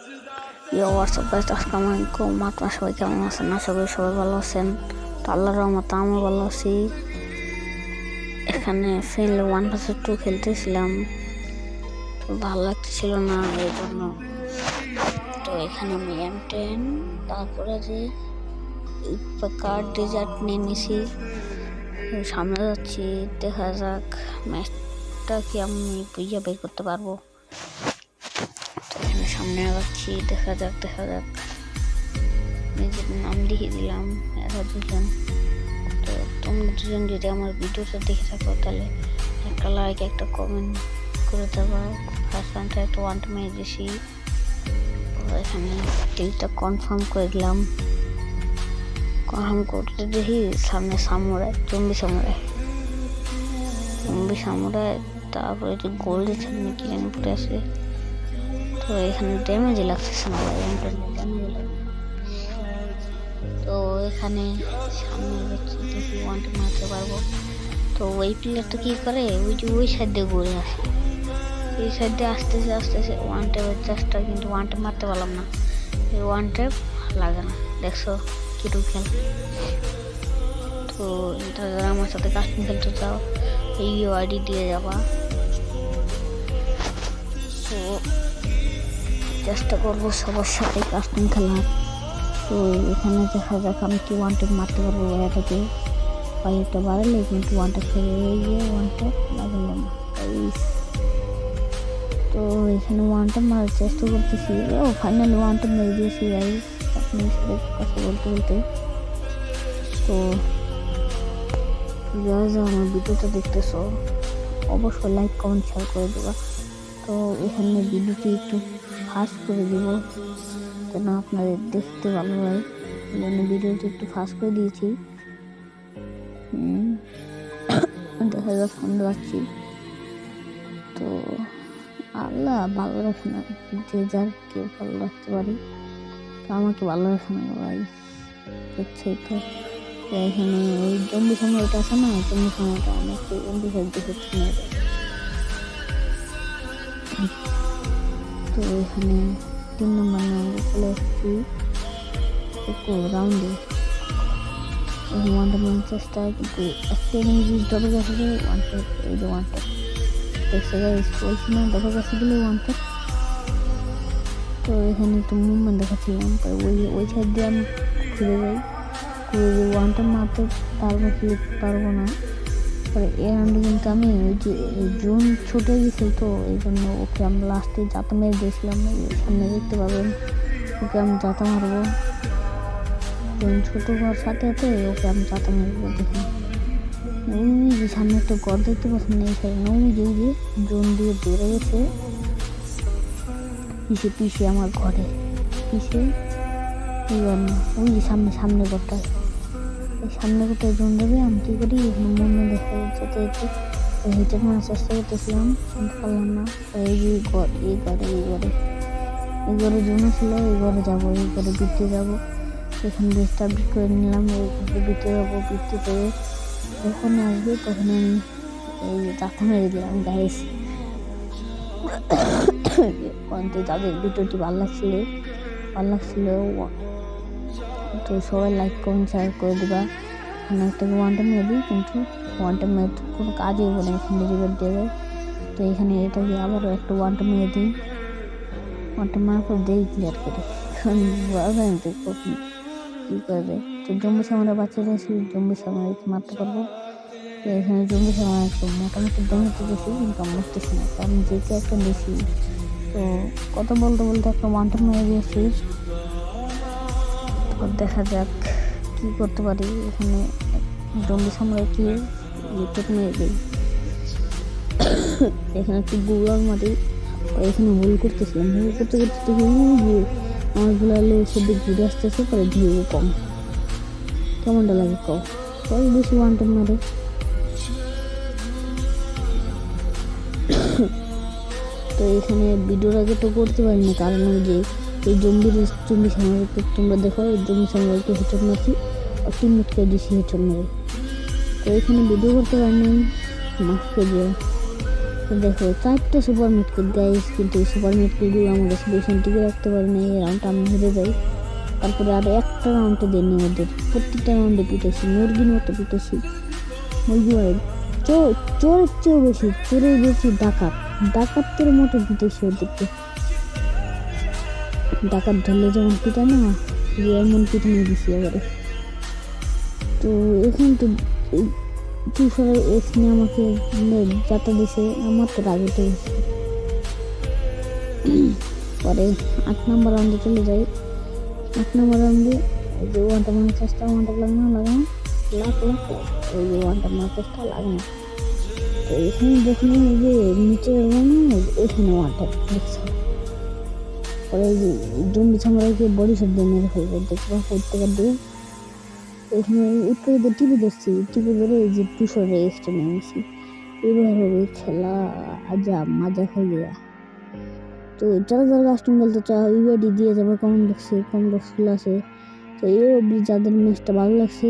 WhatsApp guys, আসসালামু আলাইকুম। আপনারা সবাই কেমন আছেন? আশা করি সবাই ভালো আছেন। তো আল্লাহর রহমতে আমি ভালো আছি। এখানে ফ্রেন্ডলি 1 vs 2 খেলতেছিলাম, তো ভালো লাগতেছিল না এই জন্য। তো এখানে আমি M10 তারপরে যে কার্ড ডেজার্ট নিয়ে নিছি, সামনে যাচ্ছি। দেখা যাক ম্যাচটা কি আমি বুঝে বের করতে পারবো। তো এখানে সামনে যাচ্ছি, দেখা যাক। নিজের নাম লিখে দিলাম, এরা দুজন। তো তোমরা দুজন যদি আমার ভিডিওটা দেখে থাকো তাহলে একটা লাইক একটা কমেন্ট করে দেবা। ফার্স্ট টাইমটা একটা 1 মেরে দিয়েছি। এখানে টিলটা কনফার্ম করে দিলাম। কনফার্ম করতে দেখি সামনে জম্বি সামুরাই, তারপরে যে গোল্ডের সামনে কি যেন পড়ে আছে। তো এখানে ড্যামেজই লাগতেছে না ভাই, ড্যামেজ লাগে। তো এখানে সামনে যাচ্ছি, দেখি 1 মারতে পারবো। তো ওই প্লেয়ারটা কি করে, ওই সাইড দিয়ে ঘুরে আসে। এই সাইড দিয়ে আসতেছে 1 ট্যাপের চেষ্টা, কিন্তু 1 ট্যাপ মারতে পারলাম না। এই 1 ট্যাপ লাগে না, দেখছো কিটু খেল। তো যারা আমার সাথে কাস্টিং খেলতে চাও এই আইডি দিয়ে যাবা। তো চেষ্টা করবো সবার সাথে কাস্টিং খেলার। তো এখানে দেখা যাক আমি কি 1 ট্যাপ মারতে পারবো। এটাকে পাইটা বাড়ালে কিন্তু 1 ট্যাপ খেলে গিয়ে 1 ট্যাপ লাগলো না। তো এখানে 1 ট্যাপ মারার চেষ্টা করতেছি। ফাইনালি 1 ট্যাপ মেরে দিয়েছি গাইস, আপনার সাথে কথা বলতে। তো যারা আমার ভিডিওটা দেখতেছো অবশ্যই লাইক কমেন্ট শেয়ার করে দেবা। তো এখানে ভিডিওটি একটু ফাস্ট করে দিব যেন আপনাদের দেখতে ভালো হয়, এই জন্য ভিডিওটি একটু ফাস্ট করে দিয়েছি। দেখা যাক সামনে যাচ্ছি। তো আল্লাহ ভালো রাখে না, যে যার কে ভালো রাখতে পারে। তো আমাকে ভালো রাখে না ভাই, দেখছেই তো। এখানে ওই জম্বি সময়টা আছে না, জম্বি সময়টা আমাকে জম্বি সাইড দেখে নেবে। তো এখানে 3 নম্বর রাউন্ডে চলে এসেছি রাউন্ডে। 1 ট্যাপ মারার চেষ্টা, কিন্তু একটা এনিমি ডবল গাছে গেলে 1 ট্যাপ। এই যে 1 ট্যাপ দেখছে গাইস, বলছি না ডবল গাছে গেলে 1 ট্যাপ। তো এখানে একটু মুভমেন্ট দেখাচ্ছিলাম, ওই সাইড দিয়ে আমি ঘুরে যাই। 1 ট্যাপ মারতে পারবো না। পরে এই রাউন্ডে কিন্তু আমি ওই যে জোন ছুটে গেছিল, তো এই জন্য ওকে আমি লাস্টে জাতা মেরে দিয়েছিলাম। সামনে দেখতে পাবেন, ওকে আমি জাতা মারবো। জোন ছোটো হওয়ার সাথে ওকে আমি জাতা মারবো। দেখুন ওই যে সামনে একটা ঘর দেখতে পাচ্ছেন, এই সাইড ওই যে জোন দিয়ে বেড়ে গেছে পিছে আমার ঘরে পিছে। ওই যে সামনে ঘরটা, এই সামনে কোথায় জোন দেবে। আমি কী করি, মনে দেখা যেতে হেঁটে মারার চেষ্টা করতেছিলাম, কিন্তু পারলাম না। এই যে এই ঘরে জোন ছিল, এই ঘরে যাবো, এই ঘরে বৃত্তি যাবো। এখানে বেস্ট আপডেট করে নিলাম, এই ঘরে বৃত্তি যাবো। বৃত্তি করে যখন আসবে তখন আমি এই জাতা মেরে দিলাম গাইস। যাদের ভিডিওটি ভালো লাগছিল তো সবাই লাইক কমেন্ট শেয়ার করে দেবা। এখানে একটা 1 ট্যাপ মেরে দিই, কিন্তু 1 ট্যাপ মেরে কোনো কাজই হবে না, এখানে রিভার দেবে। তো এখানে এটাকে আবারও একটা 1 ট্যাপ মেরে দিই। 1 ট্যাপ মারার পর দেই ক্লিয়ার করে, কারণ কী করবে। তো জম্বি সামনে বাচ্চারা জম্বি সামনে মারতে পারবো। তো এখানে জম্বি সামনে একটু মোটামুটি ড্যামেজ দিতেছি, কিন্তু আমি মারতেছি না, কারণ যে একটা নিয়েছি। তো কথা বলতে একটা 1 ট্যাপ মেরে দিয়েছি। দেখা যাক কি করতে পারি। এখানে জম্বি সামরাকে টেপ মেরে দিই। এখানে একটু গুলার মারি, এখানে ভুল করতেছিলাম। ভুল করতে দেখি আমার গুলালে সব ঘুরে আসতেছে, পরে ভিউ কম। কেমনটা লাগে কম, পরে বেশি 1 ট্যাপ মারে। তো এখানে ভিডিওর আগে তো করতে পারি না, কারণ ওই যে এই জম্বি সামরাকে তোমরা দেখো, এই জম্বি সামরাকে হেঁটে মারছি আর টিমমেটকে দিয়েছি হেঁটে মেরে। তো এখানে ভিডিও করতে পারি নাই, মাফ করে দিও। তো দেখো 4টা সুপার মিটকিট গাইস, কিন্তু এই সুপার মিটকিটগুলো আমার কাছে বেশি টিকে রাখতে পারি না। এই রাউন্ডটা আমি হেরে যাই। তারপরে আর একটা রাউন্ডে দেয়নি ওদের, প্রত্যেকটা রাউন্ডে পিটেছি, মুরগির মতো পিটেছি। মুরগি হয় চোরের চেয়েও বেশি, চোরের বেশি ডাকাতের মতো পিটেছি ওদেরকে। ডাকাত ধরলে যেমন পিটা না, এমন পিটানো দিছি এবারে। তো এখন তো তুষারের এক্স নিয়ে আমাকে যাতা দিছে, আমার তো রাগেতে গেছে। পরে 8 নম্বর রাউন্ডে চলে যাই। 8 নম্বর রাউন্ডে এই যে ওয়ানটা মারার চেষ্টা, ওয়ানটা লাগানো লাখ এই যে ওয়ানটা মারার চেষ্টা লাগে না। তো এখানে যখন এই যে নিচে এখানে ওয়ানটা দেখছে। পরে এই যে জম্বি সামরাইকে বডি শট দিয়ে মেরে ফেলবে, দেখবা প্রত্যেকের দিয়ে। এখানে উত্তরে দিয়ে টিভি দেখছি, টিভি ধরে এই যে তুষারের এক্সটা নেমেছি। এবার হবে খেলা মজা হয়ে গেয়া। তো যারা কাস্টম খেলতে চাও ইউআইডি দিয়ে যাবে কমেন্ট বক্সগুলো আছে। তো এই অবধি যাদের ম্যাচটা ভালো লাগছে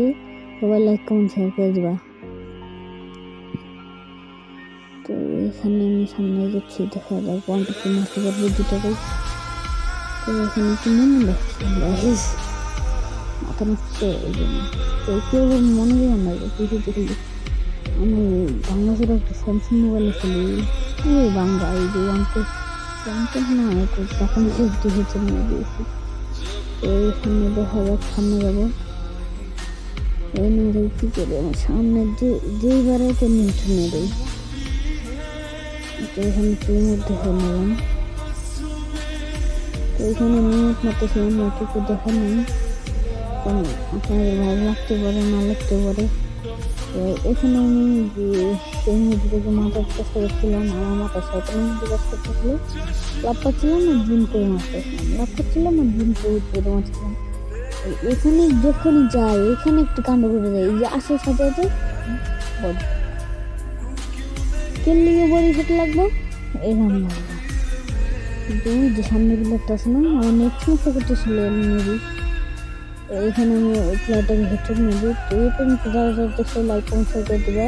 সবাই লাইক কমেন্ট শেয়ার করে দেবা। তো এখানে আমি সামনে যাচ্ছি, দেখা যাক পয়েন্ট একটু নষ্ট করবো দুটাকেই। তো এখানে একটু মনে লাগছে মাথা নষ্ট এই জন্য। তো কেউ মনে যাবে না পিছিয়ে খেলি। আমি বাংলাদেশের একটা স্যামসাং মোবাইলে খেলি, বাংলা এই যে না একটু তখন দেখেছে নিয়ে দিয়েছি। তো এখানে দেখা যাক সামনে যাবো। এই নিয়ে কী করি আমার সামনে যেই বাড়াইতে নিয়ে নিয়ে দেয়। তো এখানে ট্রেনের দেখে নিলাম। তো এখানে মিনিট মারতেছিলাম, কিছু দেখা নেই, কারণ আপনাদের ভালো লাগতে পারে না লাগতে পারে। তো এখানে আমি সেই মুহূর্তে থেকে মাথার চেষ্টা করছিলাম, আমার মাথার সাথে মধ্যে কাজ করতেছিল। লাভ পাচ্ছিলাম না জুম করে মারছিলাম। এখানে যখনই যায় এখানে একটু কাণ্ড করে যায়, এই যে আসার সাথে সাথে কেলিয়ে বড়ি খেতে লাগবো এখানে লাগবো। কিন্তু যে সামনে প্লেয়ারটা আছে না, আমার নেক্সট সমস্যা করতেছিল মেবি। এখানে আমি ওই প্লেয়ারটাকে হেডশট নেবো। তো এই পর্যন্ত যারা দেখছো লাইক কমেন্ট শেয়ার করে দেবা।